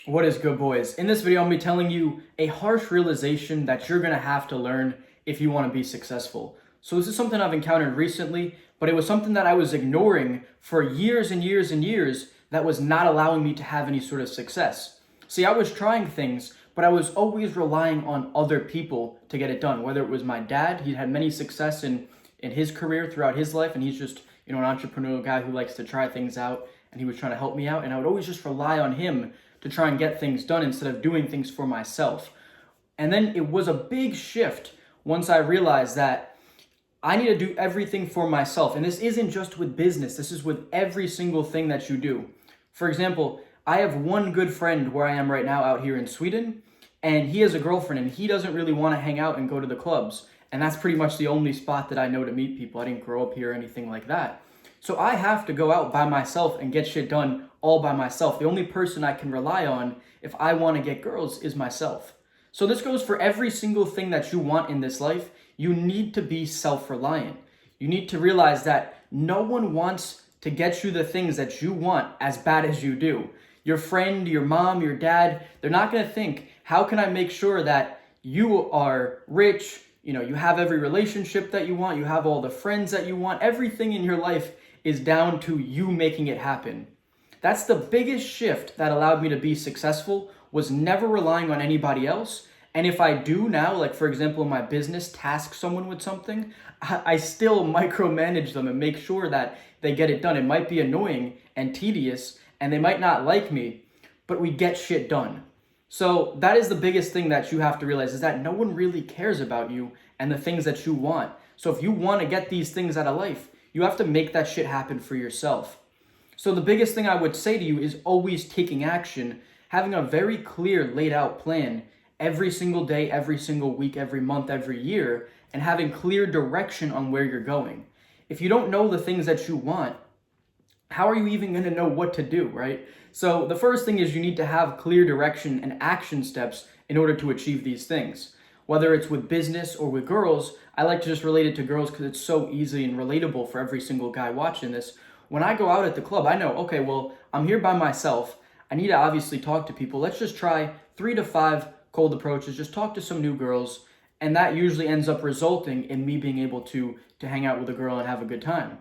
What is good, boys? In this video, I'm going to be telling you a harsh realization that you're going to have to learn if you want to be successful. So this is something I've encountered recently, but it was something that I was ignoring for years and years and years that was not allowing me to have any sort of success. See, I was trying things, but I was always relying on other people to get it done. Whether it was my dad, he had many success in his career throughout his life, and he's just, an entrepreneurial guy who likes to try things out, and he was trying to help me out, and I would always just rely on him to try and get things done instead of doing things for myself. And then it was a big shift once I realized that I need to do everything for myself. And this isn't just with business, this is with every single thing that you do. For example, I have one good friend where I am right now out here in Sweden, and he has a girlfriend and he doesn't really want to hang out and go to the clubs. And that's pretty much the only spot that I know to meet people. I didn't grow up here or anything like that. So I have to go out by myself and get shit done all by myself. The only person I can rely on if I want to get girls is myself. So this goes for every single thing that you want in this life. You need to be self-reliant. You need to realize that no one wants to get you the things that you want as bad as you do. Your friend, your mom, your dad, they're not going to think, how can I make sure that you are rich? You have every relationship that you want. You have all the friends that you want. Everything in your life is down to you making it happen. That's the biggest shift that allowed me to be successful, was never relying on anybody else. And if I do now, like for example, in my business, task someone with something, I still micromanage them and make sure that they get it done. It might be annoying and tedious, and they might not like me, but we get shit done. So that is the biggest thing that you have to realize, is that no one really cares about you and the things that you want. So if you want to get these things out of life, you have to make that shit happen for yourself. So the biggest thing I would say to you is always taking action, having a very clear laid out plan every single day, every single week, every month, every year, and having clear direction on where you're going. If you don't know the things that you want, how are you even going to know what to do, right? So the first thing is you need to have clear direction and action steps in order to achieve these things. Whether it's with business or with girls, I like to just relate it to girls because it's so easy and relatable for every single guy watching this. When I go out at the club, I know, okay, well, I'm here by myself. I need to obviously talk to people. Let's just try 3 to 5 cold approaches, just talk to some new girls, and that usually ends up resulting in me being able to hang out with a girl and have a good time,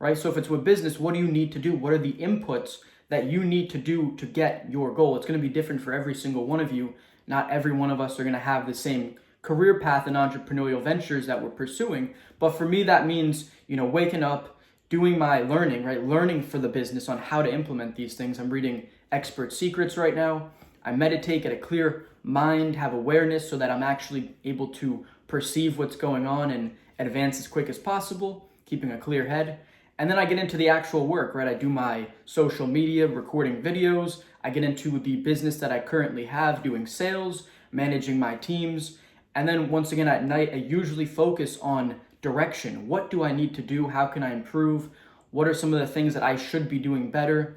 right? So if it's with business, what do you need to do? What are the inputs that you need to do to get your goal? It's going to be different for every single one of you. Not every one of us are going to have the same career path and entrepreneurial ventures that we're pursuing. But for me, that means, waking up, doing my learning, right? Learning for the business on how to implement these things. I'm reading Expert Secrets right now. I meditate, get a clear mind, have awareness so that I'm actually able to perceive what's going on and advance as quick as possible, keeping a clear head. And then I get into the actual work, right? I do my social media, recording videos. I get into the business that I currently have, doing sales, managing my teams. And then once again at night, I usually focus on direction. What do I need to do? How can I improve? What are some of the things that I should be doing better?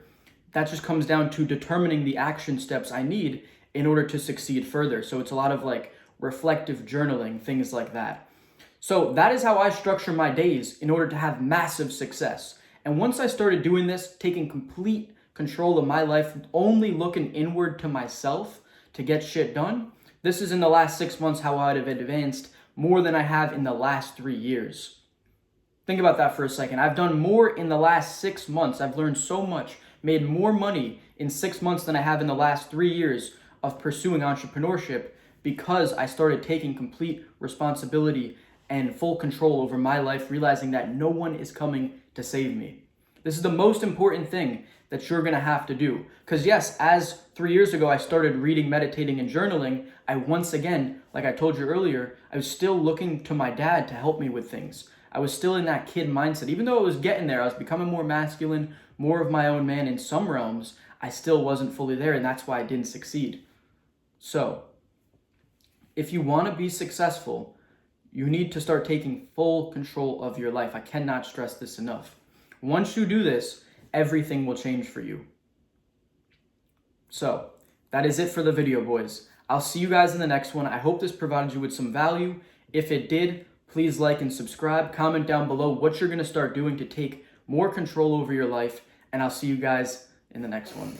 That just comes down to determining the action steps I need in order to succeed further. So it's a lot of like reflective journaling, things like that. So that is how I structure my days in order to have massive success. And once I started doing this, taking complete control of my life, only looking inward to myself to get shit done, this is in the last 6 months how I'd have advanced more than I have in the last 3 years. Think about that for a second. I've done more in the last 6 months. I've learned so much, made more money in 6 months than I have in the last 3 years of pursuing entrepreneurship because I started taking complete responsibility and full control over my life, realizing that no one is coming to save me. This is the most important thing that you're going to have to do. Because yes, as 3 years ago I started reading, meditating, and journaling, I once again, like I told you earlier, I was still looking to my dad to help me with things. I was still in that kid mindset. Even though I was getting there, I was becoming more masculine, more of my own man in some realms, I still wasn't fully there, and that's why I didn't succeed. So, if you want to be successful, you need to start taking full control of your life. I cannot stress this enough. Once you do this, everything will change for you. So, that is it for the video, boys. I'll see you guys in the next one. I hope this provided you with some value. If it did, please like and subscribe. Comment down below what you're going to start doing to take more control over your life. And I'll see you guys in the next one.